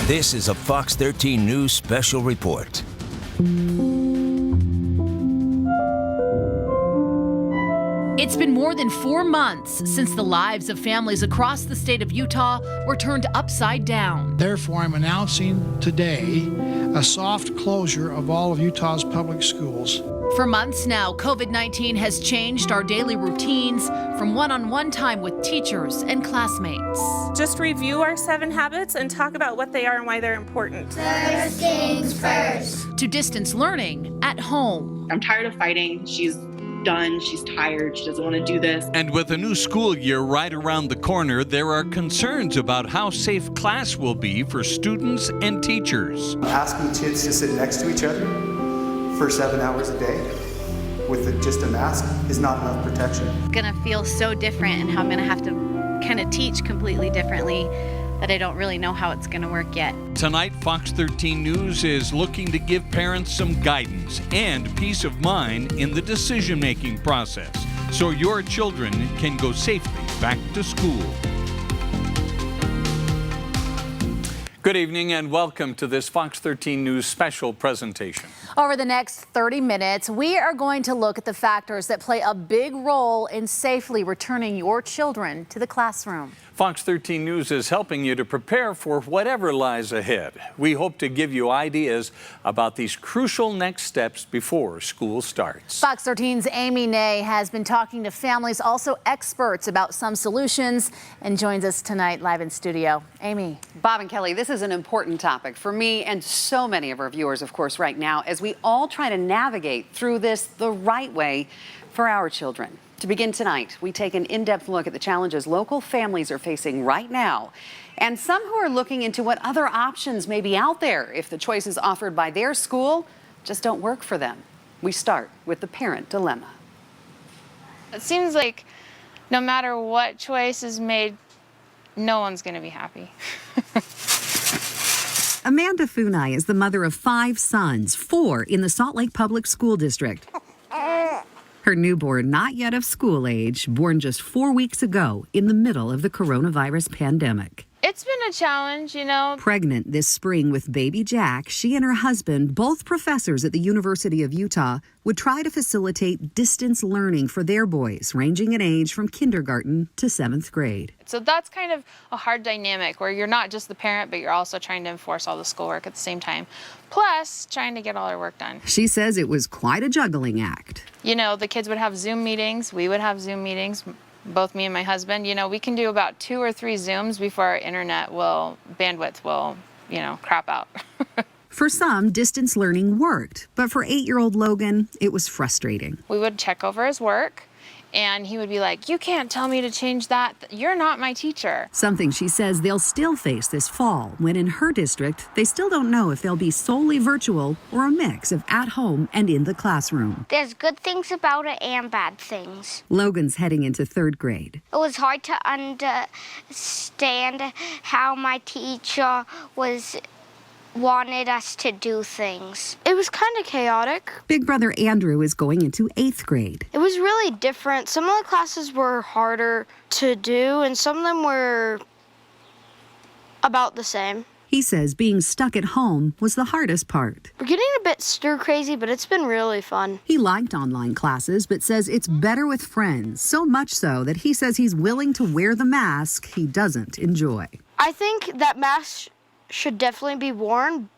This is a Fox 13 News special report. It's been more than 4 months since the lives of families across the state of Utah were turned upside down. Therefore, I'm announcing today a soft closure of all of Utah's public schools. For months now, COVID-19 has changed our daily routines from one-on-one time with teachers and classmates. Just review our 7 habits and talk about what they are and why they're important. First things first. To distance learning at home. I'm tired of fighting. She's done. She's tired. She doesn't want to do this. And with a new school year right around the corner, there are concerns about how safe class will be for students and teachers. Asking kids to sit next to each other for 7 hours a day with just a mask is not enough protection. It's gonna feel so different, and how I'm gonna have to kind of teach completely differently, that I don't really know how it's gonna work yet. Tonight, Fox 13 News is looking to give parents some guidance and peace of mind in the decision-making process so your children can go safely back to school. Good evening and welcome to this Fox 13 News special presentation. Over the next 30 minutes, we are going to look at the factors that play a big role in safely returning your children to the classroom. Fox 13 News is helping you to prepare for whatever lies ahead. We hope to give you ideas about these crucial next steps before school starts. Fox 13's Amy Nay has been talking to families, also experts, about some solutions, and joins us tonight live in studio. Amy. Bob and Kelly, this is an important topic for me and so many of our viewers, of course, right now, as we all try to navigate through this the right way for our children. To begin tonight, we take an in-depth look at the challenges local families are facing right now, and some who are looking into what other options may be out there if the choices offered by their school just don't work for them. We start with the parent dilemma. It seems like no matter what choice is made, no one's going to be happy. Amanda Funai is the mother of 5 sons, 4 in the Salt Lake Public School District. Her newborn, not yet of school age, born just 4 weeks ago in the middle of the coronavirus pandemic. It's been a challenge, you know. Pregnant this spring with baby Jack, she and her husband, both professors at the University of Utah, would try to facilitate distance learning for their boys, ranging in age from kindergarten to 7th grade. So that's kind of a hard dynamic where you're not just the parent, but you're also trying to enforce all the schoolwork at the same time, plus trying to get all our work done. She says it was quite a juggling act. You know, the kids would have Zoom meetings, we would have Zoom meetings, both me and my husband. You know, we can do about 2 or 3 Zooms before our bandwidth will, crap out. For some, distance learning worked, but for 8-year-old Logan, it was frustrating. We would check over his work, and he would be like, "You can't tell me to change that. You're not my teacher." Something she says they'll still face this fall, when in her district, they still don't know if they'll be solely virtual or a mix of at home and in the classroom. There's good things about it and bad things. Logan's heading into 3rd grade. It was hard to understand how my teacher wanted us to do things. It was kind of chaotic. Big brother Andrew is going into 8th grade. It was really different. Some of the classes were harder to do, and some of them were about the same. He says being stuck at home was the hardest part. We're getting a bit stir crazy, but it's been really fun. He liked online classes, but says it's better with friends, so much so that he says he's willing to wear the mask he doesn't enjoy. I think that masks should definitely be worn,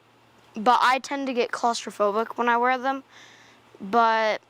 but I tend to get claustrophobic when I wear them. But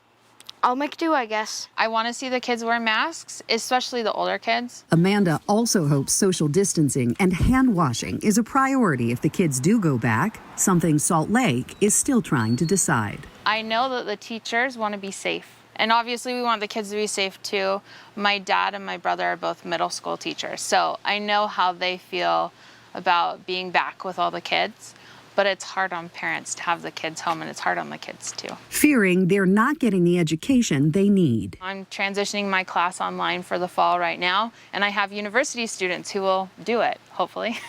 I'll make do, I guess. I want to see the kids wear masks, especially the older kids. Amanda also hopes social distancing and hand washing is a priority if the kids do go back, something Salt Lake is still trying to decide. I know that the teachers want to be safe. And obviously we want the kids to be safe too. My dad and my brother are both middle school teachers, so I know how they feel about being back with all the kids, but it's hard on parents to have the kids home, and it's hard on the kids too. Fearing they're not getting the education they need. I'm transitioning my class online for the fall right now, and I have university students who will do it, hopefully.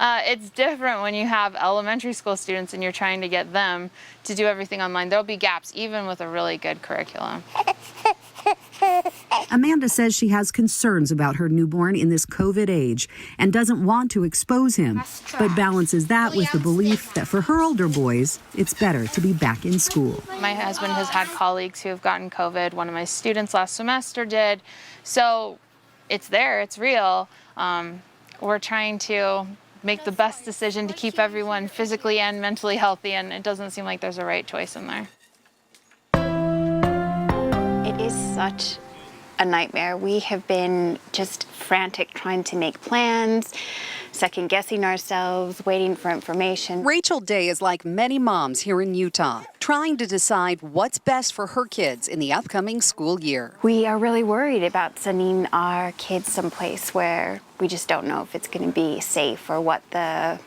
It's different when you have elementary school students and you're trying to get them to do everything online. There'll be gaps even with a really good curriculum. Amanda says she has concerns about her newborn in this COVID age and doesn't want to expose him, but balances that with the belief that for her older boys, it's better to be back in school. My husband has had colleagues who have gotten COVID. One of my students last semester did. So it's there, it's real. We're trying to make the best decision to keep everyone physically and mentally healthy, and it doesn't seem like there's a right choice in there. It is such a nightmare. We have been just frantic trying to make plans, second guessing ourselves, waiting for information. Rachel Day is like many moms here in Utah, trying to decide what's best for her kids in the upcoming school year. We are really worried about sending our kids someplace where we just don't know if it's going to be safe or what the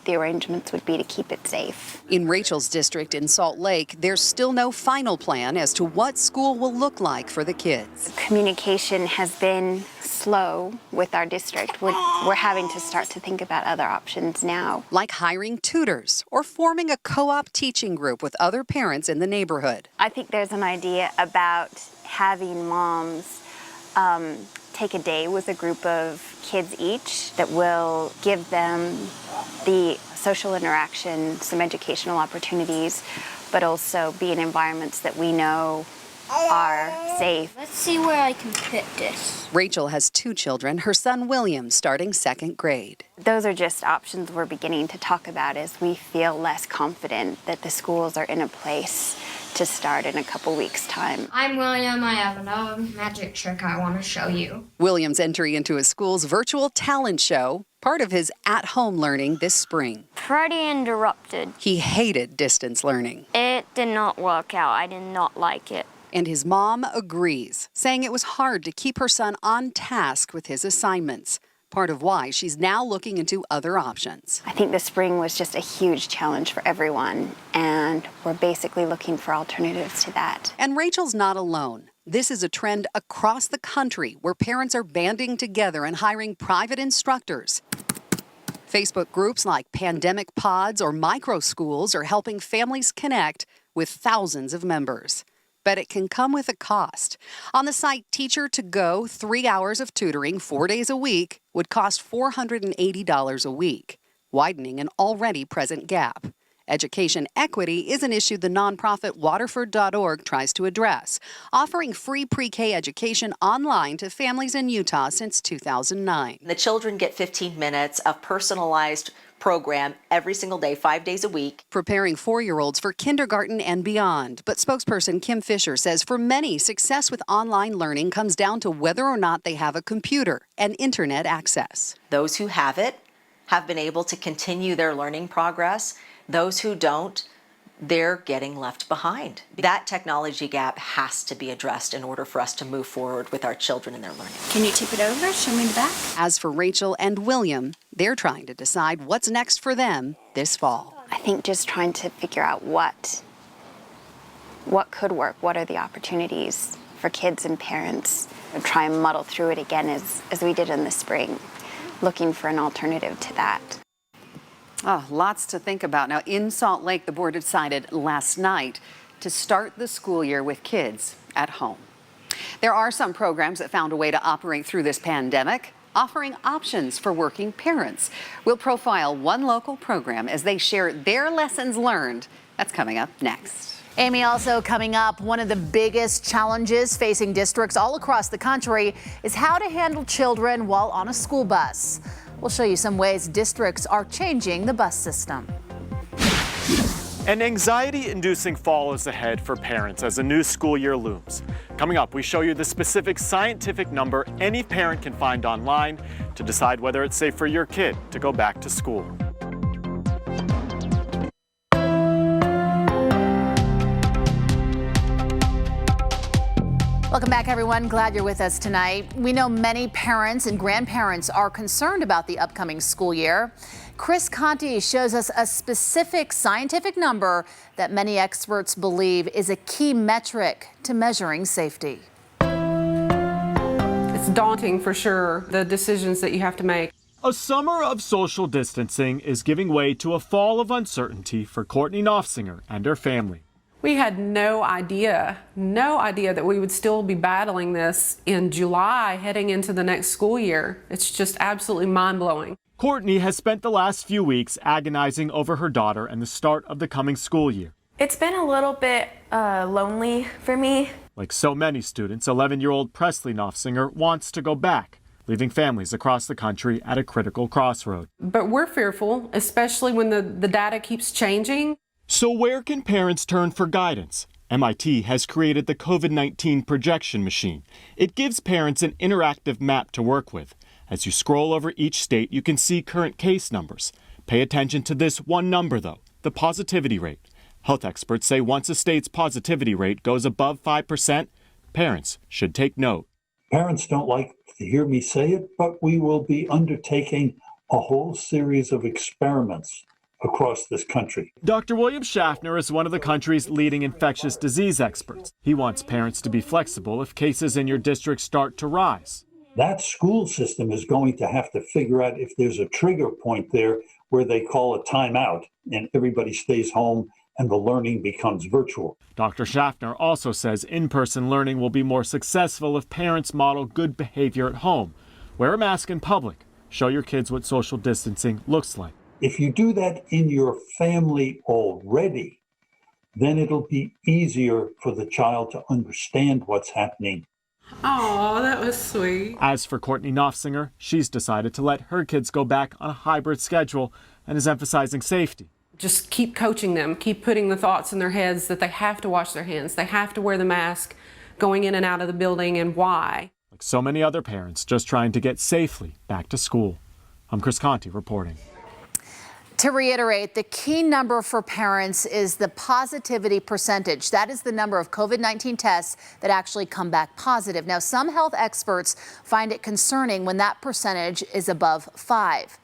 arrangements would be to keep it safe. In Rachel's district in Salt Lake, there's still no final plan as to what school will look like for the kids. Communication has been slow with our district. We're having to start to think about other options now. Like hiring tutors or forming a co-op teaching group with other parents in the neighborhood. I think there's an idea about having moms take a day with a group of kids each that will give them the social interaction, some educational opportunities, but also be in environments that we know are safe. Let's see where I can fit this. Rachel has 2 children, her son William starting 2nd grade. Those are just options we're beginning to talk about as we feel less confident that the schools are in a place to start in a couple weeks' time. I'm William. I have another magic trick I want to show you. William's entry into his school's virtual talent show, part of his at-home learning this spring. Pretty interrupted. He hated distance learning. It did not work out. I did not like it. And his mom agrees, saying it was hard to keep her son on task with his assignments. Part of why she's now looking into other options. I think the spring was just a huge challenge for everyone, and we're basically looking for alternatives to that. And Rachel's not alone. This is a trend across the country where parents are banding together and hiring private instructors. Facebook groups like Pandemic Pods or Micro Schools are helping families connect with thousands of members. But it can come with a cost. On the site Teacher to Go, 3 hours of tutoring 4 days a week would cost $480 a week, widening an already present gap. Education equity is an issue the nonprofit Waterford.org tries to address, offering free pre-K education online to families in Utah since 2009. The children get 15 minutes of personalized program every single day, 5 days a week. Preparing 4-year-olds for kindergarten and beyond. But spokesperson Kim Fisher says for many, success with online learning comes down to whether or not they have a computer and internet access. Those who have it have been able to continue their learning progress. Those who don't, they're getting left behind. That technology gap has to be addressed in order for us to move forward with our children and their learning. Can you tip it over? Show me the back. As for Rachel and William, they're trying to decide what's next for them this fall. I think just trying to figure out what could work, what are the opportunities for kids and parents, and try and muddle through it again as we did in the spring, looking for an alternative to that. Oh, lots to think about. Now, in Salt Lake, the board decided last night to start the school year with kids at home. There are some programs that found a way to operate through this pandemic, offering options for working parents. We'll profile one local program as they share their lessons learned. That's coming up next. Amy, also coming up, one of the biggest challenges facing districts all across the country is how to handle children while on a school bus. We'll show you some ways districts are changing the bus system. An anxiety-inducing fall is ahead for parents as a new school year looms. Coming up, we show you the specific scientific number any parent can find online to decide whether it's safe for your kid to go back to school. Welcome back, everyone. Glad you're with us tonight. We know many parents and grandparents are concerned about the upcoming school year. Chris Conti shows us a specific scientific number that many experts believe is a key metric to measuring safety. It's daunting for sure, the decisions that you have to make. A summer of social distancing is giving way to a fall of uncertainty for Courtney Knopfsinger and her family. We had no idea that we would still be battling this in July heading into the next school year. It's just absolutely mind-blowing. Courtney has spent the last few weeks agonizing over her daughter and the start of the coming school year. It's been a little bit lonely for me. Like so many students, 11-year-old Presley Knopfsinger wants to go back, leaving families across the country at a critical crossroad. But we're fearful, especially when the data keeps changing. So where can parents turn for guidance? MIT has created the COVID-19 projection machine. It gives parents an interactive map to work with. As you scroll over each state, you can see current case numbers. Pay attention to this one number, though, the positivity rate. Health experts say once a state's positivity rate goes above 5%, parents should take note. Parents don't like to hear me say it, but we will be undertaking a whole series of experiments across this country. Dr. William Schaffner is one of the country's leading infectious disease experts. He wants parents to be flexible if cases in your district start to rise. That school system is going to have to figure out if there's a trigger point there where they call a timeout and everybody stays home and the learning becomes virtual. Dr. Schaffner also says in-person learning will be more successful if parents model good behavior at home. Wear a mask in public. Show your kids what social distancing looks like. If you do that in your family already, then it'll be easier for the child to understand what's happening. Oh, that was sweet. As for Courtney Knopfsinger, she's decided to let her kids go back on a hybrid schedule and is emphasizing safety. Just keep coaching them, keep putting the thoughts in their heads that they have to wash their hands, they have to wear the mask going in and out of the building, and why. Like so many other parents just trying to get safely back to school. I'm Chris Conti reporting. To reiterate, the key number for parents is the positivity percentage. That is the number of COVID-19 tests that actually come back positive. Now, some health experts find it concerning when that percentage is above 5.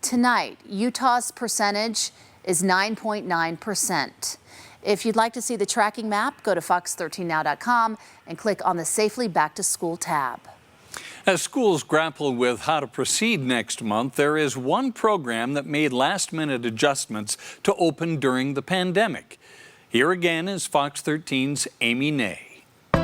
Tonight, Utah's percentage is 9.9%. If you'd like to see the tracking map, go to fox13now.com and click on the Safely Back to School tab. As schools grapple with how to proceed next month, there is one program that made last-minute adjustments to open during the pandemic. Here again is Fox 13's Amy Nay. Good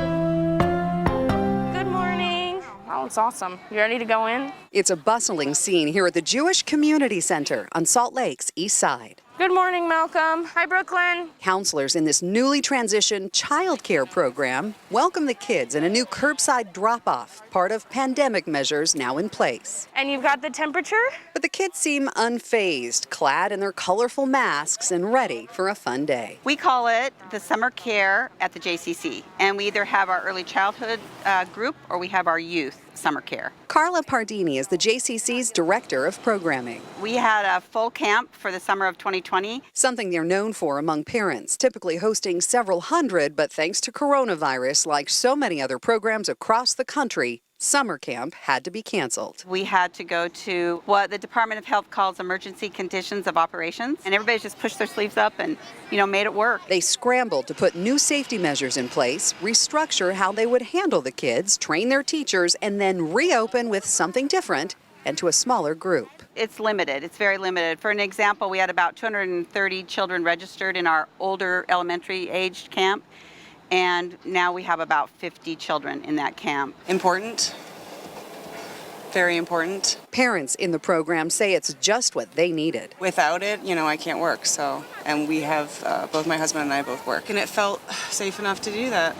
morning. That looks awesome. You ready to go in? It's a bustling scene here at the Jewish Community Center on Salt Lake's east side. Good morning, Malcolm. Hi, Brooklyn. Counselors in this newly transitioned child care program welcome the kids in a new curbside drop-off, part of pandemic measures now in place. And you've got the temperature? But the kids seem unfazed, clad in their colorful masks and ready for a fun day. We call it the summer care at the JCC, and we either have our early childhood group or we have our youth summer care. Carla Pardini is the JCC's director of programming. We had a full camp for the summer of 2020. Something they're known for among parents, typically hosting several hundred, but thanks to coronavirus, like so many other programs across the country, summer camp had to be canceled. We had to go to what the Department of Health calls emergency conditions of operations, and everybody just pushed their sleeves up and, made it work. They scrambled to put new safety measures in place, restructure how they would handle the kids, train their teachers, and then reopen with something different and to a smaller group. It's limited. It's very limited. For an example, we had about 230 children registered in our older elementary aged camp. And now we have about 50 children in that camp. Important. Very important. Parents in the program say it's just what they needed. Without it, I can't work. And we have, both my husband and I both work. And it felt safe enough to do that.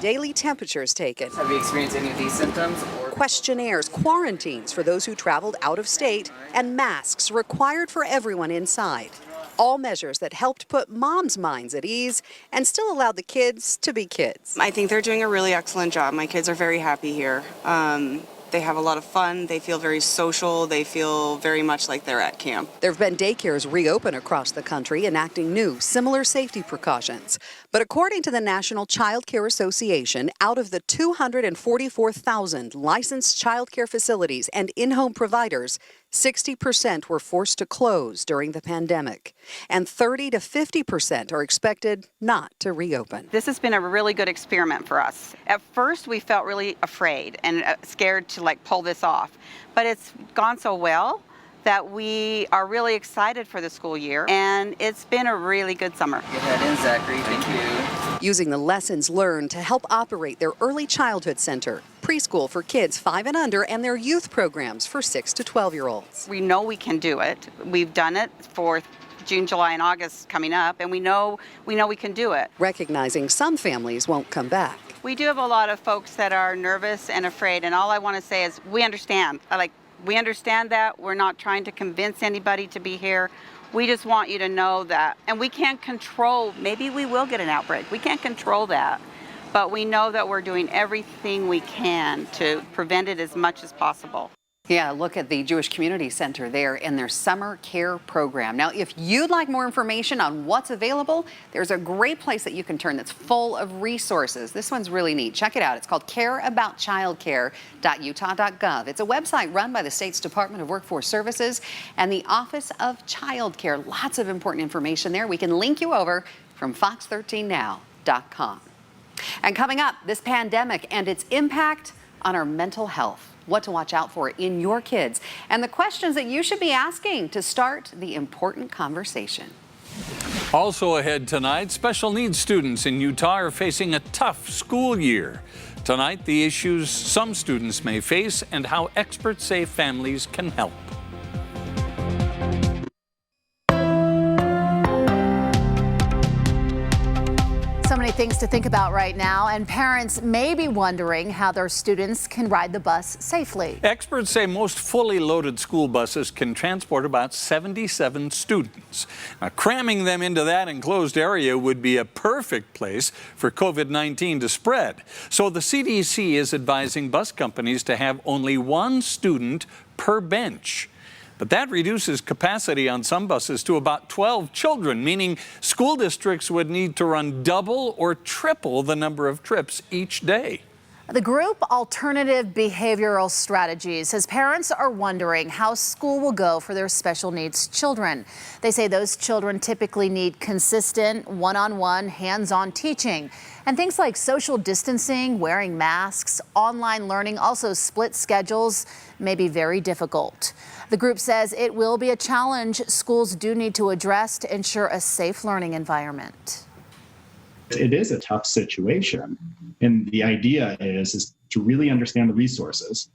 Daily temperatures taken. Have you experienced any of these symptoms? Questionnaires, quarantines for those who traveled out of state, and masks required for everyone inside. All measures that helped put moms' minds at ease and still allowed the kids to be kids. I think they're doing a really excellent job. My kids are very happy here. They have a lot of fun. They feel very social. They feel very much like they're at camp. There have been daycares reopen across the country, enacting new, similar safety precautions. But according to the National Child Care Association, out of the 244,000 licensed child care facilities and in-home providers, 60% were forced to close during the pandemic, and 30 to 50% are expected not to reopen. This has been a really good experiment for us. At first, we felt really afraid and scared to pull this off, but it's gone so well that we are really excited for the school year, and it's been a really good summer. Get that in, Zachary. Thank you. Using the lessons learned to help operate their early childhood center, preschool for kids 5 and under, and their youth programs for 6 to 12-year-olds. We know we can do it. We've done it for June, July, and August coming up, and we know we can do it. Recognizing some families won't come back. We do have a lot of folks that are nervous and afraid, and all I want to say is we understand. We understand that. We're not trying to convince anybody to be here. We just want you to know that. And we can't control, maybe we will get an outbreak. We can't control that. But we know that we're doing everything we can to prevent it as much as possible. Yeah, look at the Jewish Community Center there and their summer care program. Now, if you'd like more information on what's available, there's a great place that you can turn that's full of resources. This one's really neat. Check it out. It's called careaboutchildcare.utah.gov. It's a website run by the state's Department of Workforce Services and the Office of Child Care. Lots of important information there. We can link you over from fox13now.com. And coming up, this pandemic and its impact on our mental health. What to watch out for in your kids, and the questions that you should be asking to start the important conversation. Also ahead tonight, special needs students in Utah are facing a tough school year. Tonight, the issues some students may face and how experts say families can help. So many things to think about right now, and parents may be wondering how their students can ride the bus safely. Experts say most fully loaded school buses can transport about 77 students. Now, cramming them into that enclosed area would be a perfect place for COVID-19 to spread. So the CDC is advising bus companies to have only 1 student per bench. But that reduces capacity on some buses to about 12 children, meaning school districts would need to run double or triple the number of trips each day. The group Alternative Behavioral Strategies says parents are wondering how school will go for their special needs children. They say those children typically need consistent, one-on-one, hands-on teaching. And things like social distancing, wearing masks, online learning, also split schedules may be very difficult. The group says it will be a challenge schools do need to address to ensure a safe learning environment. It is a tough situation. And the idea is to really understand the resources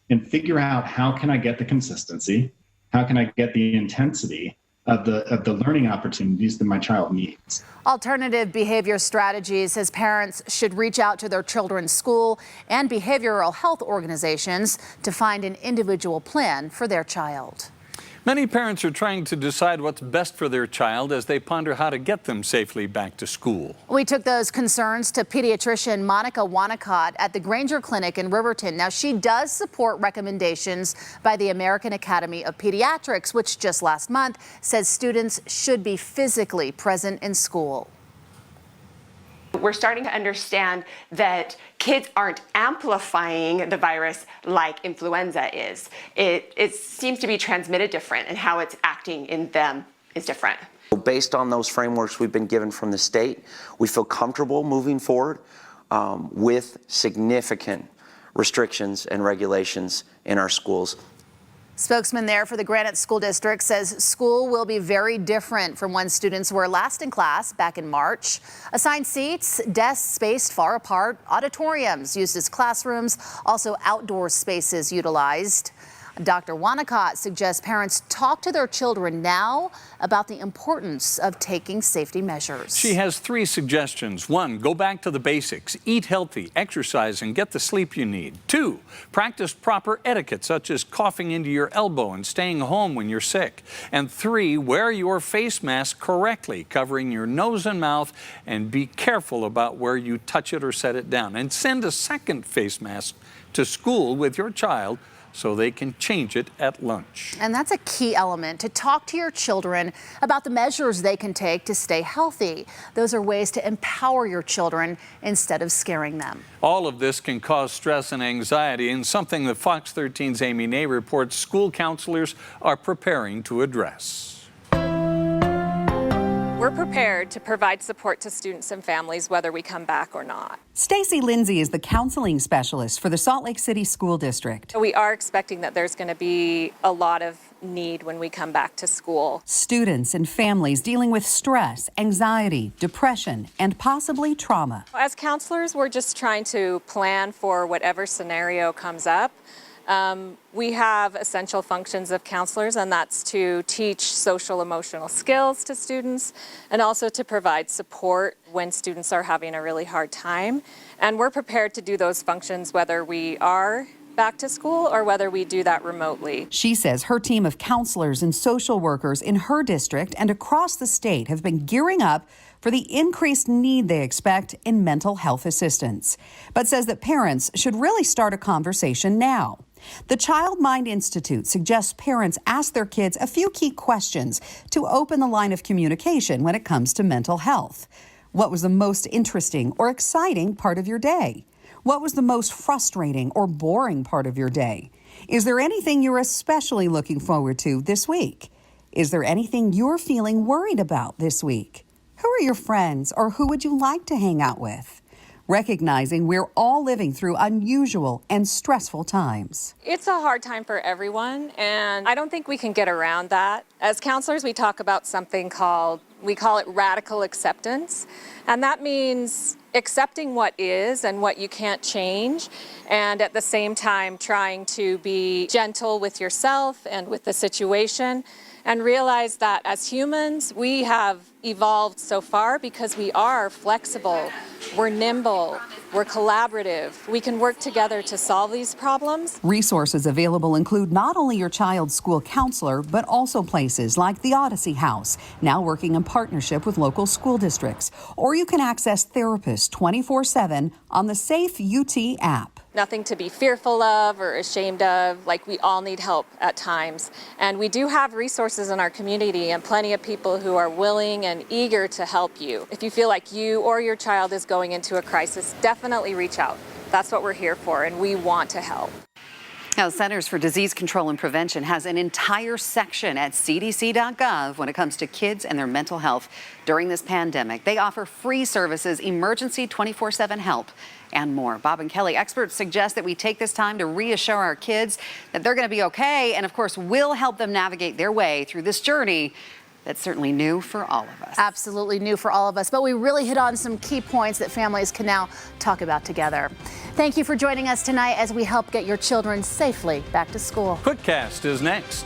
and figure out how can I get the consistency, how can I get the intensity of the learning opportunities that my child needs. Alternative Behavior Strategies says parents should reach out to their children's school and behavioral health organizations to find an individual plan for their child. Many parents are trying to decide what's best for their child as they ponder how to get them safely back to school. We took those concerns to pediatrician Monica Wanacott at the Granger Clinic in Riverton. Now, she does support recommendations by the American Academy of Pediatrics, which just last month says students should be physically present in school. We're starting to understand that kids aren't amplifying the virus like influenza is. It seems to be transmitted different, and how it's acting in them is different. Based on those frameworks we've been given from the state, we feel comfortable moving forward with significant restrictions and regulations in our schools. Spokesman there for the Granite School District says school will be very different from when students were last in class back in March. Assigned seats, desks spaced far apart, auditoriums used as classrooms, also outdoor spaces utilized. Dr. Wanacott suggests parents talk to their children now about the importance of taking safety measures. She has 3 suggestions. 1, go back to the basics. Eat healthy, exercise, and get the sleep you need. 2, practice proper etiquette, such as coughing into your elbow and staying home when you're sick. And 3, wear your face mask correctly, covering your nose and mouth, and be careful about where you touch it or set it down. And send a second face mask to school with your child so they can change it at lunch. And that's a key element, to talk to your children about the measures they can take to stay healthy. Those are ways to empower your children instead of scaring them. All of this can cause stress and anxiety, and something that Fox 13's Amy Nay reports school counselors are preparing to address. We're prepared to provide support to students and families whether we come back or not. Stacy Lindsay is the counseling specialist for the Salt Lake City School District. We are expecting that there's going to be a lot of need when we come back to school. Students and families dealing with stress, anxiety, depression, and possibly trauma. As counselors, we're just trying to plan for whatever scenario comes up. We have essential functions of counselors, and that's to teach social emotional skills to students and also to provide support when students are having a really hard time. And we're prepared to do those functions whether we are back to school or whether we do that remotely. She says her team of counselors and social workers in her district and across the state have been gearing up for the increased need they expect in mental health assistance, but says that parents should really start a conversation now. The Child Mind Institute suggests parents ask their kids a few key questions to open the line of communication when it comes to mental health. What was the most interesting or exciting part of your day? What was the most frustrating or boring part of your day? Is there anything you're especially looking forward to this week? Is there anything you're feeling worried about this week? Who are your friends or who would you like to hang out with? Recognizing we're all living through unusual and stressful times. It's a hard time for everyone, and I don't think we can get around that. As counselors, we talk about something we call it radical acceptance, and that means accepting what is and what you can't change, and at the same time trying to be gentle with yourself and with the situation, and realize that as humans, we have evolved so far because we are flexible, we're nimble, we're collaborative. We can work together to solve these problems. Resources available include not only your child's school counselor, but also places like the Odyssey House, now working in partnership with local school districts. Or you can access therapists 24/7 on the Safe UT app. Nothing to be fearful of or ashamed of. Like, we all need help at times. And we do have resources in our community and plenty of people who are willing and eager to help you. If you feel like you or your child is going into a crisis, definitely reach out. That's what we're here for, and we want to help. Now, Centers for Disease Control and Prevention has an entire section at cdc.gov when it comes to kids and their mental health during this pandemic. They offer free services, emergency 24/7 help, and more. Bob and Kelly, experts suggest that we take this time to reassure our kids that they're going to be okay, and of course, we'll help them navigate their way through this journey that's certainly new for all of us. Absolutely new for all of us, but we really hit on some key points that families can now talk about together. Thank you for joining us tonight as we help get your children safely back to school. QuickCast is next.